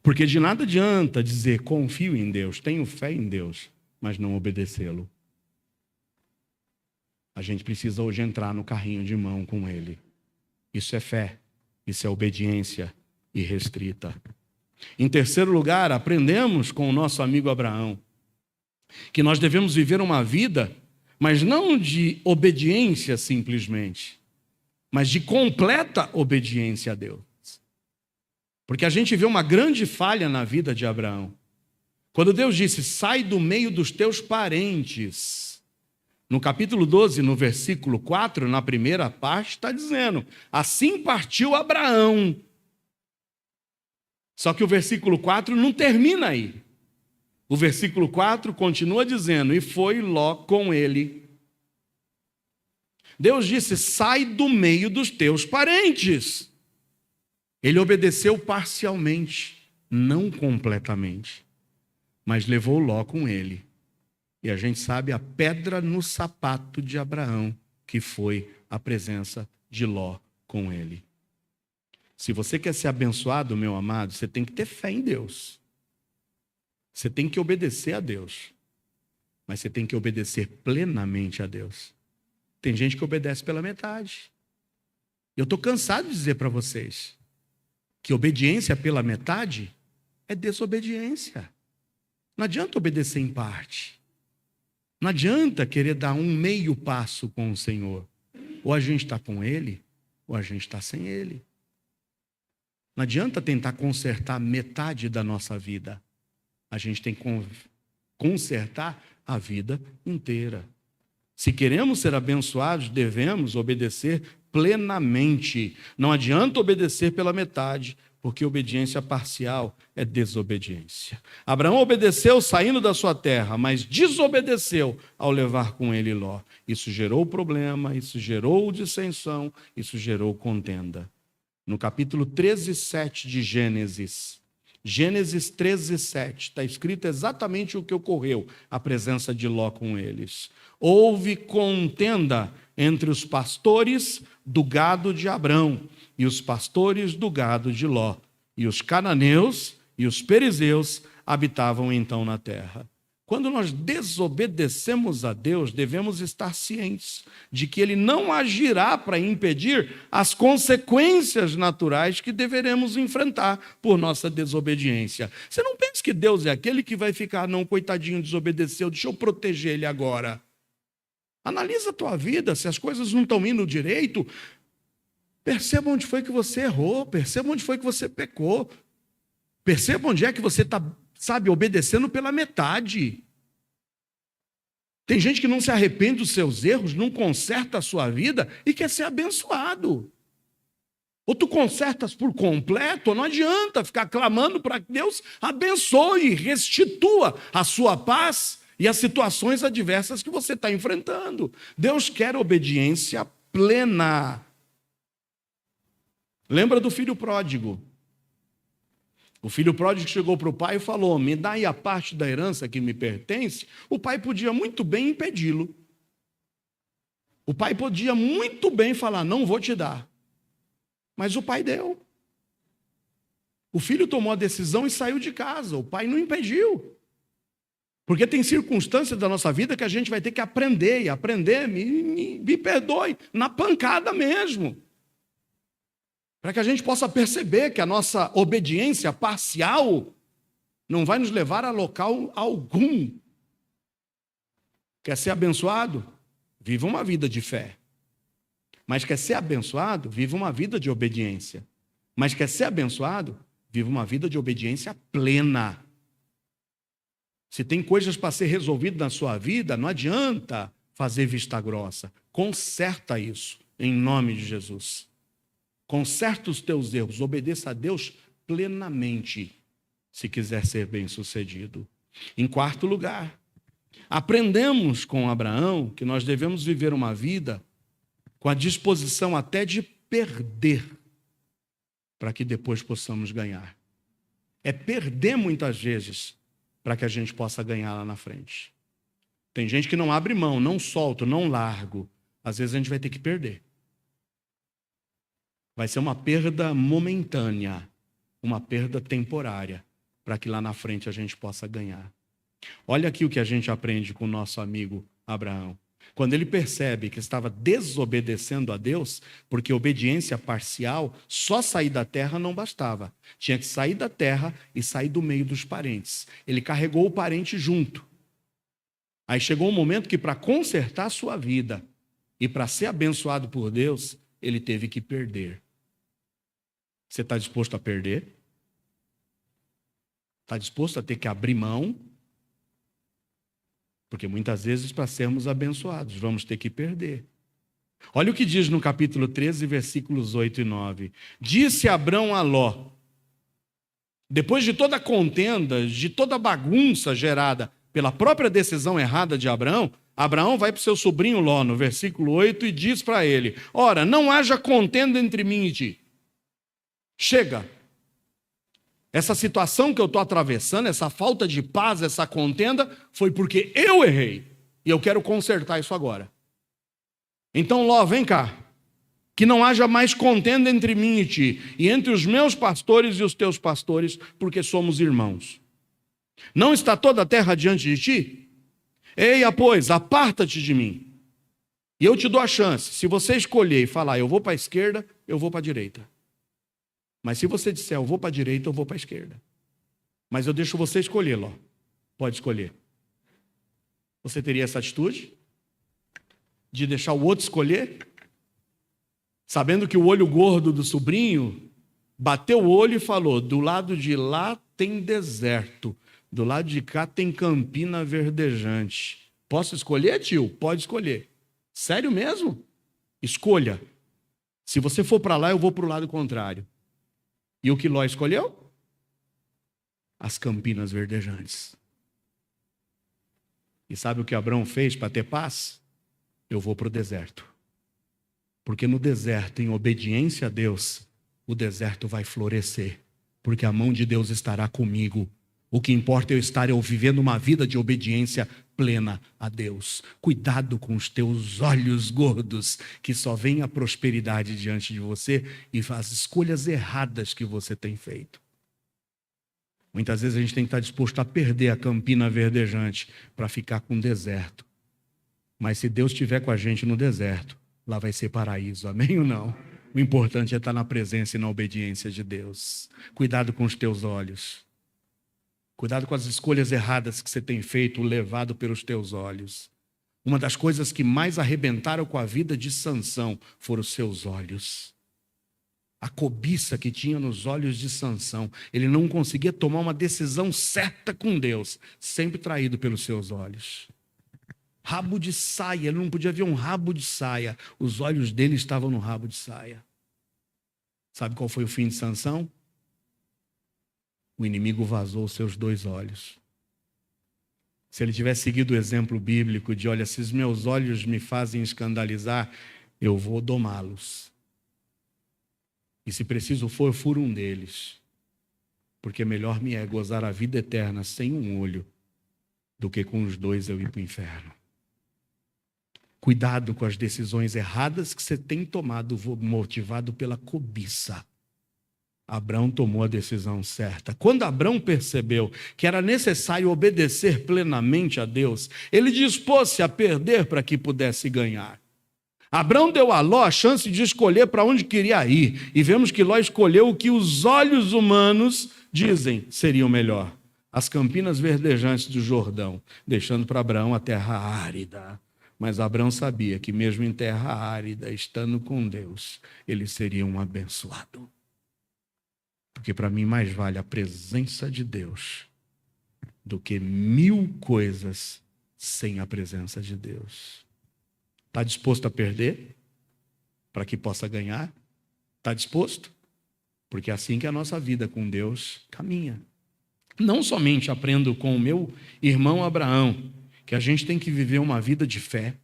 Porque de nada adianta dizer confio em Deus, tenho fé em Deus, mas não obedecê-lo. A gente precisa hoje entrar no carrinho de mão com Ele. Isso é fé, isso é obediência irrestrita. Em terceiro lugar, aprendemos com o nosso amigo Abraão que nós devemos viver uma vida, mas não de obediência simplesmente, mas de completa obediência a Deus. Porque a gente vê uma grande falha na vida de Abraão. Quando Deus disse, sai do meio dos teus parentes, no capítulo 12, no versículo 4, na primeira parte, está dizendo, assim partiu Abraão. Só que o versículo 4 não termina aí. O versículo 4 continua dizendo, e foi Ló com ele. Deus disse, sai do meio dos teus parentes. Ele obedeceu parcialmente, não completamente, mas levou Ló com ele. E a gente sabe a pedra no sapato de Abraão, que foi a presença de Ló com ele. Se você quer ser abençoado, meu amado, você tem que ter fé em Deus. Você tem que obedecer a Deus. Mas você tem que obedecer plenamente a Deus. Tem gente que obedece pela metade. Eu estou cansado de dizer para vocês que obediência pela metade é desobediência. Não adianta obedecer em parte. Não adianta querer dar um meio passo com o Senhor. Ou a gente está com Ele, ou a gente está sem Ele. Não adianta tentar consertar metade da nossa vida. A gente tem que consertar a vida inteira. Se queremos ser abençoados, devemos obedecer plenamente. Não adianta obedecer pela metade, porque obediência parcial é desobediência. Abraão obedeceu saindo da sua terra, mas desobedeceu ao levar com ele Ló. Isso gerou problema, isso gerou dissensão, isso gerou contenda. No capítulo 13:7 de Gênesis 13:7, está escrito exatamente o que ocorreu, a presença de Ló com eles. Houve contenda entre os pastores do gado de Abrão e os pastores do gado de Ló. E os cananeus e os perizeus habitavam então na terra. Quando nós desobedecemos a Deus, devemos estar cientes de que Ele não agirá para impedir as consequências naturais que deveremos enfrentar por nossa desobediência. Você não pensa que Deus é aquele que vai ficar, não, coitadinho, desobedeceu, deixa eu proteger ele agora. Analisa a tua vida, se as coisas não estão indo direito, perceba onde foi que você errou, perceba onde foi que você pecou, perceba onde é que você está, obedecendo pela metade. Tem gente que não se arrepende dos seus erros, não conserta a sua vida e quer ser abençoado. Ou tu consertas por completo, não adianta ficar clamando para que Deus abençoe, restitua a sua paz e as situações adversas que você está enfrentando. Deus quer obediência plena. Lembra do filho pródigo? O filho pródigo chegou para o pai e falou, me dá aí a parte da herança que me pertence. O pai podia muito bem impedi-lo. O pai podia muito bem falar, não vou te dar. Mas o pai deu. O filho tomou a decisão e saiu de casa. O pai não impediu. Porque tem circunstâncias da nossa vida que a gente vai ter que aprender. E aprender, me perdoe, na pancada mesmo. Para que a gente possa perceber que a nossa obediência parcial não vai nos levar a local algum. Quer ser abençoado? Viva uma vida de fé. Mas quer ser abençoado? Viva uma vida de obediência. Mas quer ser abençoado? Viva uma vida de obediência plena. Se tem coisas para ser resolvidas na sua vida, não adianta fazer vista grossa. Conserta isso, em nome de Jesus. Conserta os teus erros, obedeça a Deus plenamente, se quiser ser bem-sucedido. Em quarto lugar, aprendemos com Abraão que nós devemos viver uma vida com a disposição até de perder, para que depois possamos ganhar. É perder muitas vezes, para que a gente possa ganhar lá na frente. Tem gente que não abre mão, não solta, não largo. Às vezes a gente vai ter que perder. Vai ser uma perda momentânea, uma perda temporária, para que lá na frente a gente possa ganhar. Olha aqui o que a gente aprende com o nosso amigo Abraão. Quando ele percebe que estava desobedecendo a Deus, porque obediência parcial, só sair da terra não bastava. Tinha que sair da terra e sair do meio dos parentes. Ele carregou o parente junto. Aí chegou um momento que, para consertar a sua vida e para ser abençoado por Deus, ele teve que perder. Você está disposto a perder? Está disposto a ter que abrir mão? Porque muitas vezes, para sermos abençoados, vamos ter que perder. Olha o que diz no capítulo 13, versículos 8 e 9. Disse Abrão a Ló, depois de toda a contenda, de toda a bagunça gerada pela própria decisão errada de Abraão, Abraão vai para o seu sobrinho Ló, no versículo 8, e diz para ele, ora, não haja contenda entre mim e ti. Chega. Essa situação que eu estou atravessando, essa falta de paz, essa contenda, foi porque eu errei. E eu quero consertar isso agora. Então, Ló, vem cá. Que não haja mais contenda entre mim e ti, e entre os meus pastores e os teus pastores, porque somos irmãos. Não está toda a terra diante de ti? Eia, pois, aparta-te de mim. E eu te dou a chance. Se você escolher e falar, eu vou para a esquerda, eu vou para a direita. Mas se você disser, eu vou para a direita, eu vou para a esquerda. Mas eu deixo você escolher, Ló. Pode escolher. Você teria essa atitude? De deixar o outro escolher? Sabendo que o olho gordo do sobrinho bateu o olho e falou, do lado de lá tem deserto, do lado de cá tem campina verdejante. Posso escolher, tio? Pode escolher. Sério mesmo? Escolha. Se você for para lá, eu vou para o lado contrário. E o que Ló escolheu? As campinas verdejantes. E sabe o que Abrão fez para ter paz? Eu vou para o deserto. Porque no deserto, em obediência a Deus, o deserto vai florescer. Porque a mão de Deus estará comigo. O que importa é eu estar vivendo uma vida de obediência plena a Deus. Cuidado com os teus olhos gordos, que só vem a prosperidade diante de você e as escolhas erradas que você tem feito. Muitas vezes a gente tem que estar disposto a perder a campina verdejante para ficar com o deserto. Mas se Deus estiver com a gente no deserto, lá vai ser paraíso, amém ou não? O importante é estar na presença e na obediência de Deus. Cuidado com os teus olhos. Cuidado com as escolhas erradas que você tem feito, levado pelos teus olhos. Uma das coisas que mais arrebentaram com a vida de Sansão foram os seus olhos. A cobiça que tinha nos olhos de Sansão. Ele não conseguia tomar uma decisão certa com Deus, sempre traído pelos seus olhos. Rabo de saia, ele não podia ver um rabo de saia. Os olhos dele estavam no rabo de saia. Sabe qual foi o fim de Sansão? O inimigo vazou os seus 2 olhos. Se ele tivesse seguido o exemplo bíblico de, olha, se os meus olhos me fazem escandalizar, eu vou domá-los. E se preciso for, eu furo um deles. Porque melhor me é gozar a vida eterna sem um olho, do que com os 2 eu ir para o inferno. Cuidado com as decisões erradas que você tem tomado, motivado pela cobiça. Abrão tomou a decisão certa. Quando Abrão percebeu que era necessário obedecer plenamente a Deus, ele dispôs-se a perder para que pudesse ganhar. Abrão deu a Ló a chance de escolher para onde queria ir, e vemos que Ló escolheu o que os olhos humanos dizem seria o melhor: as campinas verdejantes do Jordão, deixando para Abrão a terra árida. Mas Abrão sabia que mesmo em terra árida, estando com Deus, ele seria um abençoado. Porque para mim mais vale a presença de Deus do que 1000 coisas sem a presença de Deus. Está disposto a perder para que possa ganhar? Está disposto? Porque é assim que a nossa vida com Deus caminha. Não somente aprendo com o meu irmão Abraão, que a gente tem que viver uma vida de fé,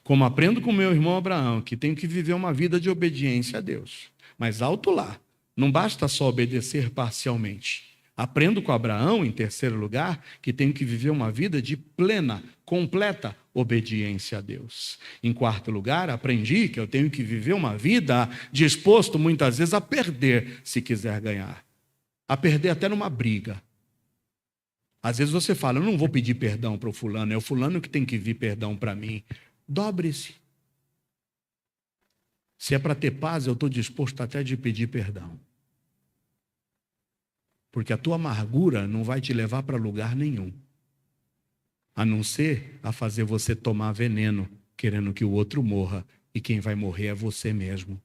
como aprendo com o meu irmão Abraão, que tenho que viver uma vida de obediência a Deus. Mas alto lá, não basta só obedecer parcialmente. Aprendo com Abraão, em terceiro lugar, que tenho que viver uma vida de plena, completa obediência a Deus. Em quarto lugar, aprendi que eu tenho que viver uma vida disposto muitas vezes a perder se quiser ganhar. A perder até numa briga. Às vezes você fala, eu não vou pedir perdão para o fulano, é o fulano que tem que vir perdão para mim. Dobre-se. Se é para ter paz, eu estou disposto até de pedir perdão. Porque a tua amargura não vai te levar para lugar nenhum. A não ser a fazer você tomar veneno, querendo que o outro morra. E quem vai morrer é você mesmo.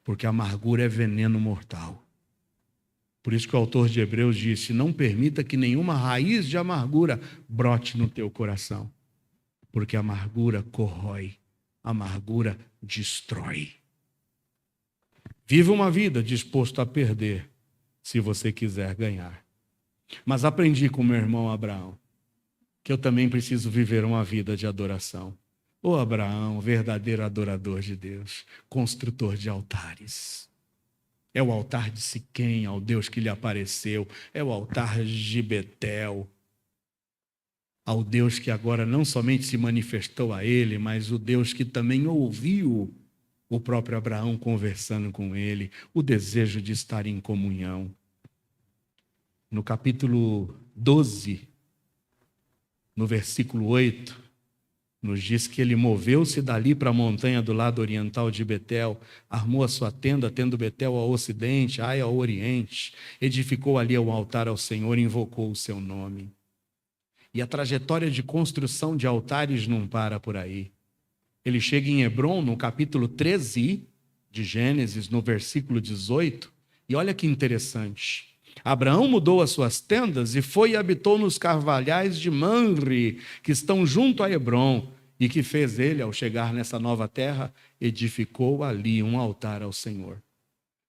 Porque a amargura é veneno mortal. Por isso que o autor de Hebreus disse, não permita que nenhuma raiz de amargura brote no teu coração. Porque a amargura corrói, a amargura destrói. Viva uma vida disposto a perder, se você quiser ganhar. Mas aprendi com meu irmão Abraão, que eu também preciso viver uma vida de adoração. Ô Abraão, verdadeiro adorador de Deus, construtor de altares. É o altar de Siquém, ao Deus que lhe apareceu. É o altar de Betel, ao Deus que agora não somente se manifestou a ele, mas o Deus que também ouviu o próprio Abraão conversando com ele, o desejo de estar em comunhão. No capítulo 12, no versículo 8, nos diz que ele moveu-se dali para a montanha do lado oriental de Betel, armou a sua tenda, tendo Betel ao ocidente, Ai ao oriente, edificou ali um altar ao Senhor e invocou o seu nome. E a trajetória de construção de altares não para por aí. Ele chega em Hebrom, no capítulo 13 de Gênesis, no versículo 18, e olha que interessante. Abraão mudou as suas tendas e foi e habitou nos carvalhais de Manre, que estão junto a Hebrom, e que fez ele, ao chegar nessa nova terra, edificou ali um altar ao Senhor.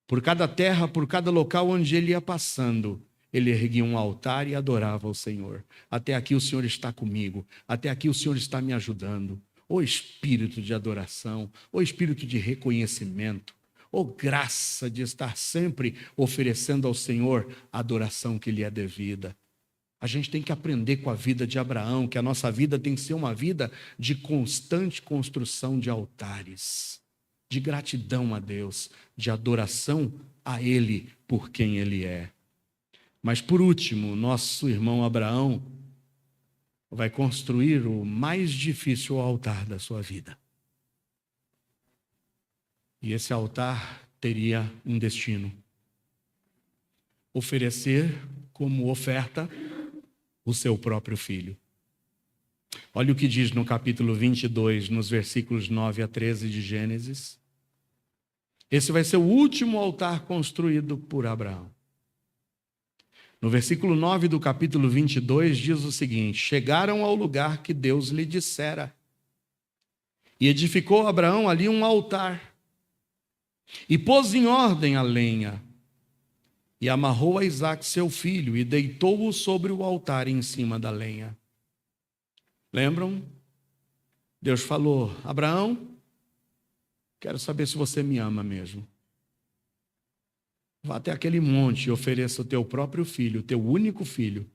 Por cada terra, por cada local onde ele ia passando, ele erguia um altar e adorava ao Senhor. Até aqui o Senhor está comigo, até aqui o Senhor está me ajudando. Ô espírito de adoração, ô espírito de reconhecimento, ô graça de estar sempre oferecendo ao Senhor a adoração que lhe é devida. A gente tem que aprender com a vida de Abraão, que a nossa vida tem que ser uma vida de constante construção de altares, de gratidão a Deus, de adoração a Ele por quem Ele é. Mas por último, nosso irmão Abraão vai construir o mais difícil altar da sua vida. E esse altar teria um destino: oferecer como oferta o seu próprio filho. Olha o que diz no capítulo 22, nos versículos 9 a 13 de Gênesis. Esse vai ser o último altar construído por Abraão. No versículo 9 do capítulo 22 diz o seguinte: chegaram ao lugar que Deus lhe dissera, e edificou Abraão ali um altar, e pôs em ordem a lenha, e amarrou a Isaque seu filho, e deitou-o sobre o altar em cima da lenha. Lembram? Deus falou: Abraão, quero saber se você me ama mesmo. Vá até aquele monte e ofereça o teu próprio filho, o teu único filho,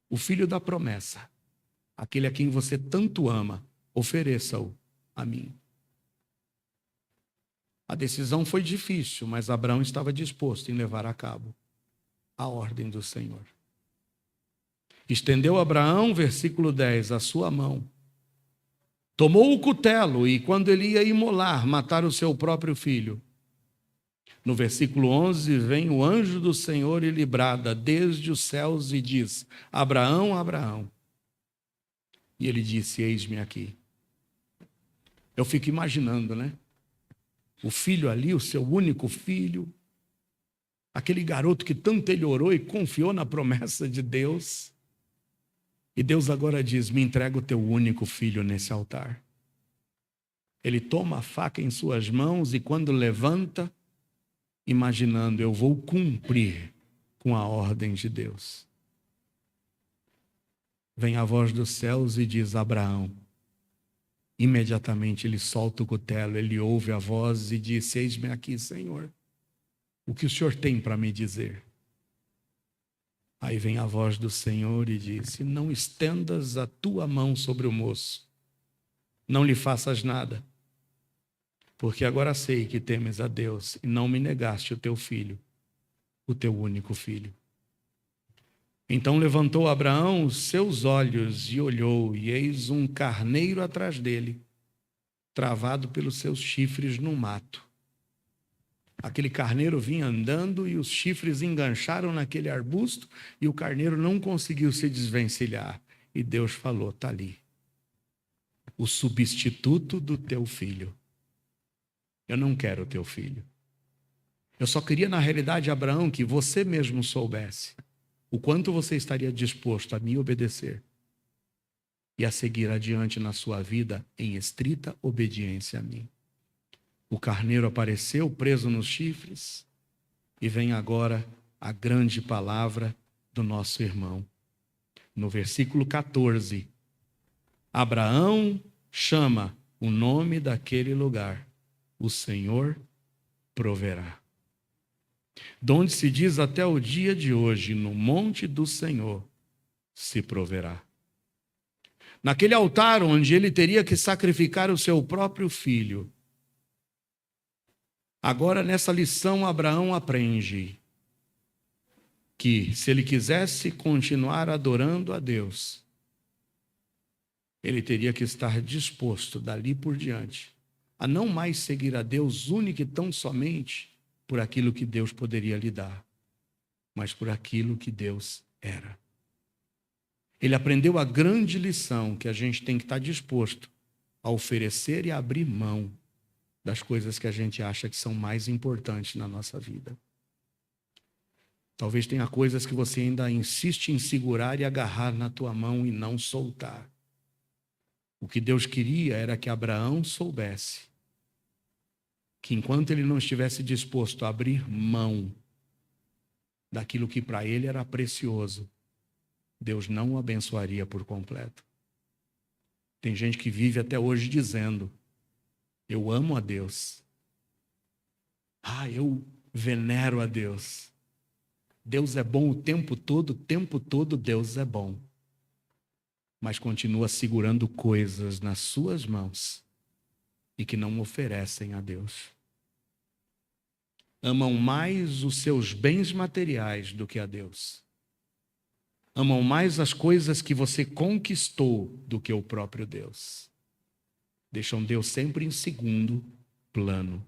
o filho da promessa, aquele a quem você tanto ama, ofereça-o a mim. A decisão foi difícil, mas Abraão estava disposto em levar a cabo a ordem do Senhor. Estendeu Abraão, versículo 10, a sua mão. Tomou o cutelo e, quando ele ia imolar, matar o seu próprio filho. No versículo 11, vem o anjo do Senhor e lhe brada desde os céus e diz: Abraão, Abraão. E ele disse: eis-me aqui. Eu fico imaginando, né? O filho ali, o seu único filho, aquele garoto que tanto ele orou e confiou na promessa de Deus. E Deus agora diz: me entrega o teu único filho nesse altar. Ele toma a faca em suas mãos e quando levanta, imaginando, eu vou cumprir com a ordem de Deus. Vem a voz dos céus e diz: Abraão. Imediatamente ele solta o cutelo, ele ouve a voz e diz: eis-me aqui, Senhor. O que o Senhor tem para me dizer? Aí vem a voz do Senhor e disse: não estendas a tua mão sobre o moço, não lhe faças nada, porque agora sei que temes a Deus e não me negaste o teu filho, o teu único filho. Então levantou Abraão os seus olhos e olhou, e eis um carneiro atrás dele, travado pelos seus chifres no mato. Aquele carneiro vinha andando e os chifres engancharam naquele arbusto e o carneiro não conseguiu se desvencilhar. E Deus falou: está ali, o substituto do teu filho. Eu não quero o teu filho. Eu só queria, na realidade, Abraão, que você mesmo soubesse o quanto você estaria disposto a me obedecer e a seguir adiante na sua vida em estrita obediência a mim. O carneiro apareceu preso nos chifres e vem agora a grande palavra do nosso irmão. No versículo 14, Abraão chama o nome daquele lugar: o Senhor proverá. Donde se diz até o dia de hoje: no monte do Senhor se proverá. Naquele altar onde ele teria que sacrificar o seu próprio filho, agora nessa lição Abraão aprende que se ele quisesse continuar adorando a Deus, ele teria que estar disposto dali por diante a não mais seguir a Deus única e tão somente por aquilo que Deus poderia lhe dar, mas por aquilo que Deus era. Ele aprendeu a grande lição que a gente tem que estar disposto a oferecer e a abrir mão das coisas que a gente acha que são mais importantes na nossa vida. Talvez tenha coisas que você ainda insiste em segurar e agarrar na tua mão e não soltar. O que Deus queria era que Abraão soubesse que enquanto ele não estivesse disposto a abrir mão daquilo que para ele era precioso, Deus não o abençoaria por completo. Tem gente que vive até hoje dizendo: eu amo a Deus. Eu venero a Deus. Deus é bom o tempo todo Deus é bom. Mas continua segurando coisas nas suas mãos e que não oferecem a Deus. Amam mais os seus bens materiais do que a Deus. Amam mais as coisas que você conquistou do que o próprio Deus. Deixam Deus sempre em segundo plano.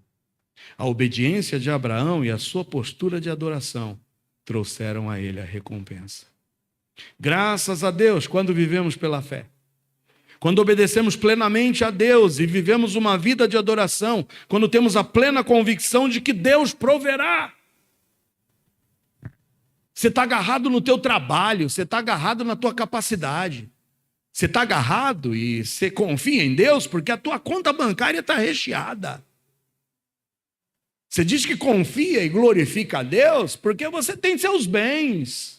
A obediência de Abraão e a sua postura de adoração trouxeram a ele a recompensa. Graças a Deus, quando vivemos pela fé, quando obedecemos plenamente a Deus e vivemos uma vida de adoração, quando temos a plena convicção de que Deus proverá. Você está agarrado no teu trabalho, você está agarrado na tua capacidade, você está agarrado e você confia em Deus porque a tua conta bancária está recheada. Você diz que confia e glorifica a Deus porque você tem seus bens.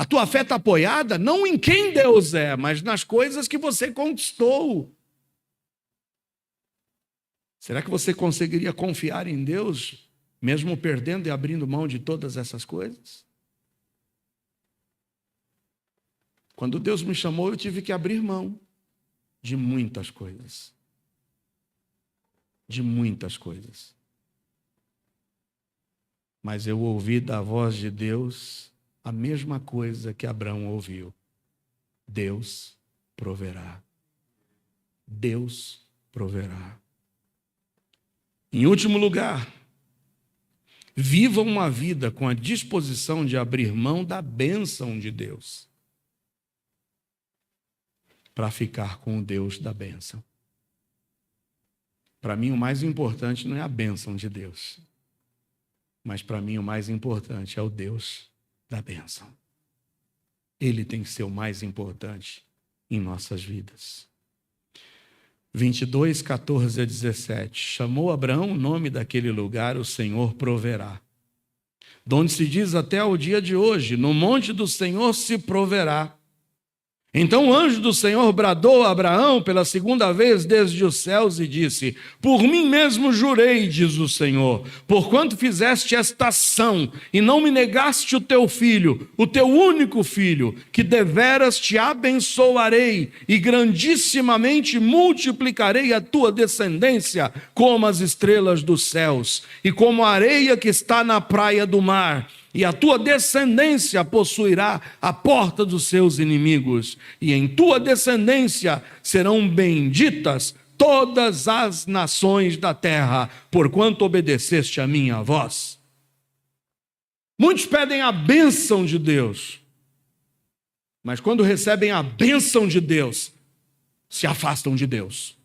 A tua fé está apoiada não em quem Deus é, mas nas coisas que você conquistou. Será que você conseguiria confiar em Deus, mesmo perdendo e abrindo mão de todas essas coisas? Quando Deus me chamou, eu tive que abrir mão de muitas coisas. De muitas coisas. Mas eu ouvi da voz de Deus a mesma coisa que Abraão ouviu. Deus proverá. Deus proverá. Em último lugar, viva uma vida com a disposição de abrir mão da bênção de Deus para ficar com o Deus da bênção. Para mim, o mais importante não é a bênção de Deus, mas para mim o mais importante é o Deus da bênção. Ele tem que ser o mais importante em nossas vidas. 22, 14 a 17. Chamou Abraão o nome daquele lugar, o Senhor proverá. Donde se diz até o dia de hoje, no monte do Senhor se proverá. Então o anjo do Senhor bradou a Abraão pela segunda vez desde os céus e disse: por mim mesmo jurei, diz o Senhor, porquanto fizeste esta ação e não me negaste o teu filho, o teu único filho, que deveras te abençoarei e grandissimamente multiplicarei a tua descendência como as estrelas dos céus e como a areia que está na praia do mar. E a tua descendência possuirá a porta dos seus inimigos, e em tua descendência serão benditas todas as nações da terra, porquanto obedeceste a minha voz. Muitos pedem a bênção de Deus, mas quando recebem a bênção de Deus, se afastam de Deus.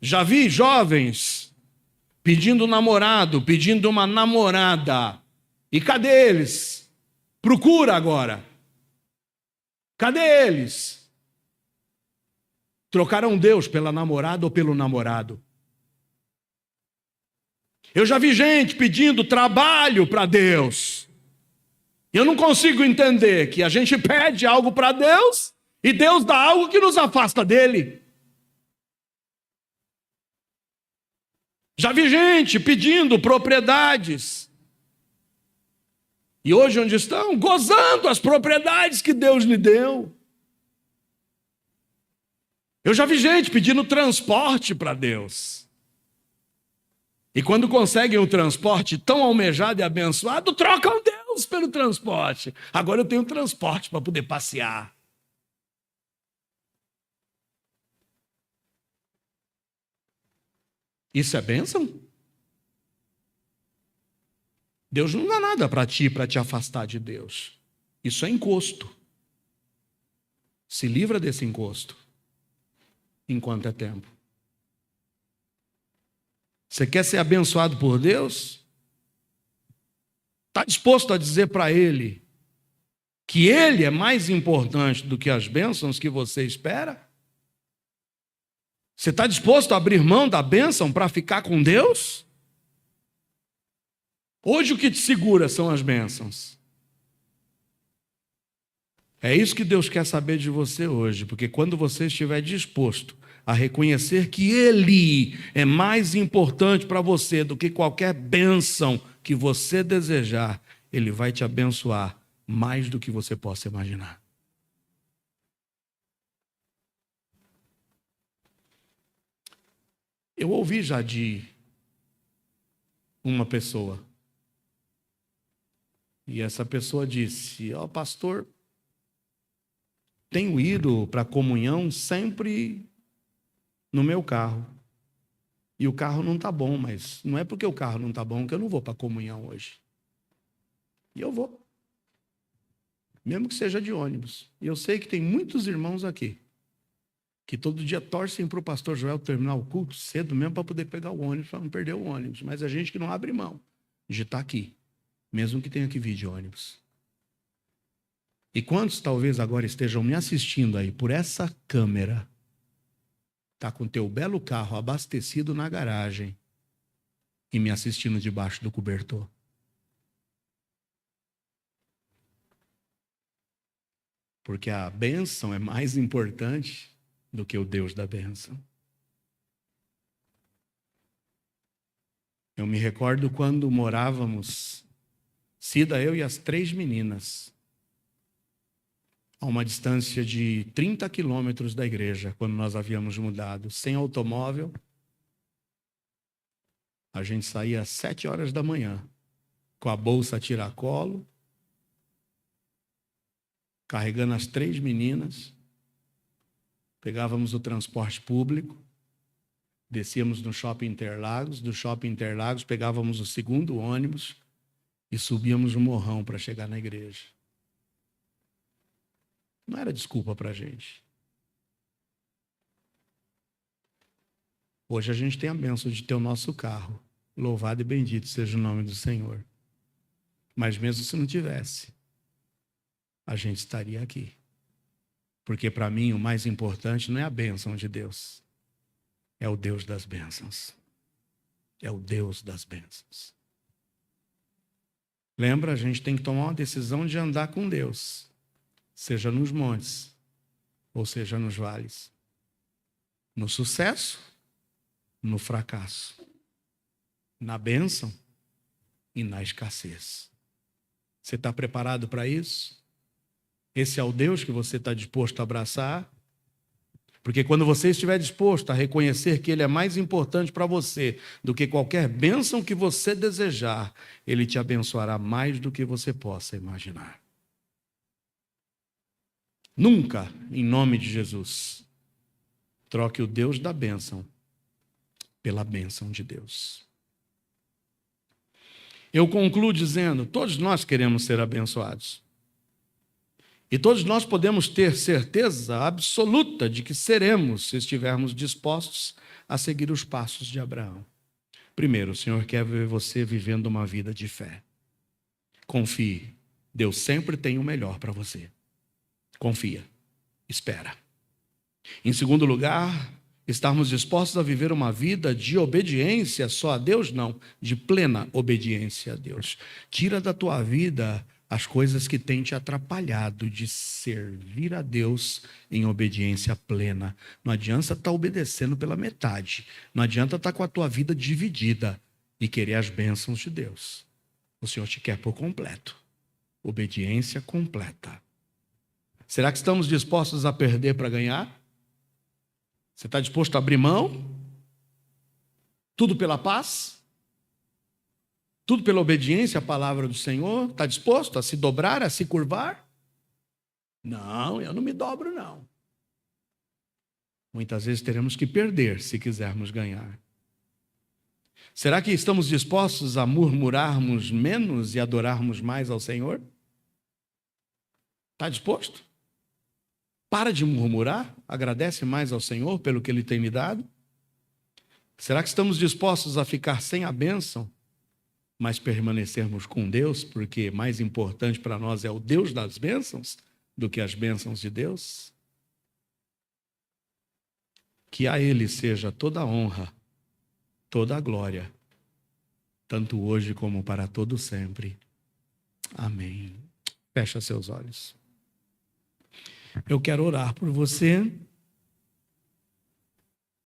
Já vi jovens pedindo namorado, pedindo uma namorada. E cadê eles? Procura agora. Cadê eles? Trocaram Deus pela namorada ou pelo namorado. Eu já vi gente pedindo trabalho para Deus. Eu não consigo entender que a gente pede algo para Deus e Deus dá algo que nos afasta dele. Já vi gente pedindo propriedades. E hoje onde estão? Gozando as propriedades que Deus lhe deu. Eu já vi gente pedindo transporte para Deus. E quando conseguem um transporte tão almejado e abençoado, trocam Deus pelo transporte. Agora eu tenho transporte para poder passear. Isso é bênção? Deus não dá nada para ti, para te afastar de Deus. Isso é encosto. Se livra desse encosto, enquanto é tempo. Você quer ser abençoado por Deus? Está disposto a dizer para Ele que Ele é mais importante do que as bênçãos que você espera? Você está disposto a abrir mão da bênção para ficar com Deus? Hoje o que te segura são as bênçãos. É isso que Deus quer saber de você hoje, porque quando você estiver disposto a reconhecer que Ele é mais importante para você do que qualquer bênção que você desejar, Ele vai te abençoar mais do que você possa imaginar. Eu ouvi já de uma pessoa, e essa pessoa disse: ó, pastor, tenho ido para a comunhão sempre no meu carro, e o carro não está bom, mas não é porque o carro não está bom que eu não vou para a comunhão hoje. E eu vou, mesmo que seja de ônibus. E eu sei que tem muitos irmãos aqui que todo dia torcem para o pastor Joel terminar o culto cedo mesmo para poder pegar o ônibus, para não perder o ônibus. Mas a gente que não abre mão de estar aqui, mesmo que tenha que vir de ônibus. E quantos talvez agora estejam me assistindo aí por essa câmera, está com teu belo carro abastecido na garagem e me assistindo debaixo do cobertor? Porque a bênção é mais importante do que o Deus da bênção. Eu me recordo quando morávamos, Cida, eu e as 3 meninas, a uma distância de 30 quilômetros da igreja, quando nós havíamos mudado, sem automóvel. A gente saía às 7 horas da manhã, com a bolsa a tiracolo, carregando as 3 meninas, pegávamos o transporte público, descíamos no Shopping Interlagos, do Shopping Interlagos pegávamos o segundo ônibus e subíamos o morrão para chegar na igreja. Não era desculpa para a gente. Hoje a gente tem a bênção de ter o nosso carro. Louvado e bendito seja o nome do Senhor. Mas mesmo se não tivesse, a gente estaria aqui. Porque para mim o mais importante não é a bênção de Deus. É o Deus das bênçãos. É o Deus das bênçãos. Lembra, a gente tem que tomar uma decisão de andar com Deus. Seja nos montes, ou seja nos vales. No sucesso, no fracasso. Na bênção e na escassez. Você está preparado para isso? Esse é o Deus que você está disposto a abraçar? Porque quando você estiver disposto a reconhecer que Ele é mais importante para você do que qualquer bênção que você desejar, Ele te abençoará mais do que você possa imaginar. Nunca, em nome de Jesus, troque o Deus da bênção pela bênção de Deus. Eu concluo dizendo, todos nós queremos ser abençoados. E todos nós podemos ter certeza absoluta de que seremos, se estivermos dispostos a seguir os passos de Abraão. Primeiro, o Senhor quer ver você vivendo uma vida de fé. Confie, Deus sempre tem o melhor para você. Confia, espera. Em segundo lugar, estarmos dispostos a viver uma vida de obediência só a Deus? Não, de plena obediência a Deus. Tira da tua vida as coisas que têm te atrapalhado de servir a Deus em obediência plena. Não adianta estar obedecendo pela metade. Não adianta estar com a tua vida dividida e querer as bênçãos de Deus. O Senhor te quer por completo. Obediência completa. Será que estamos dispostos a perder para ganhar? Você está disposto a abrir mão? Tudo pela paz? Tudo pela obediência à palavra do Senhor? Está disposto a se dobrar, a se curvar? Não, eu não me dobro, não. Muitas vezes teremos que perder se quisermos ganhar. Será que estamos dispostos a murmurarmos menos e adorarmos mais ao Senhor? Está disposto? Para de murmurar, agradece mais ao Senhor pelo que Ele tem me dado. Será que estamos dispostos a ficar sem a bênção, mas permanecermos com Deus, porque mais importante para nós é o Deus das bênçãos do que as bênçãos de Deus? Que a Ele seja toda a honra, toda a glória, tanto hoje como para todo sempre. Amém. Fecha seus olhos. Eu quero orar por você.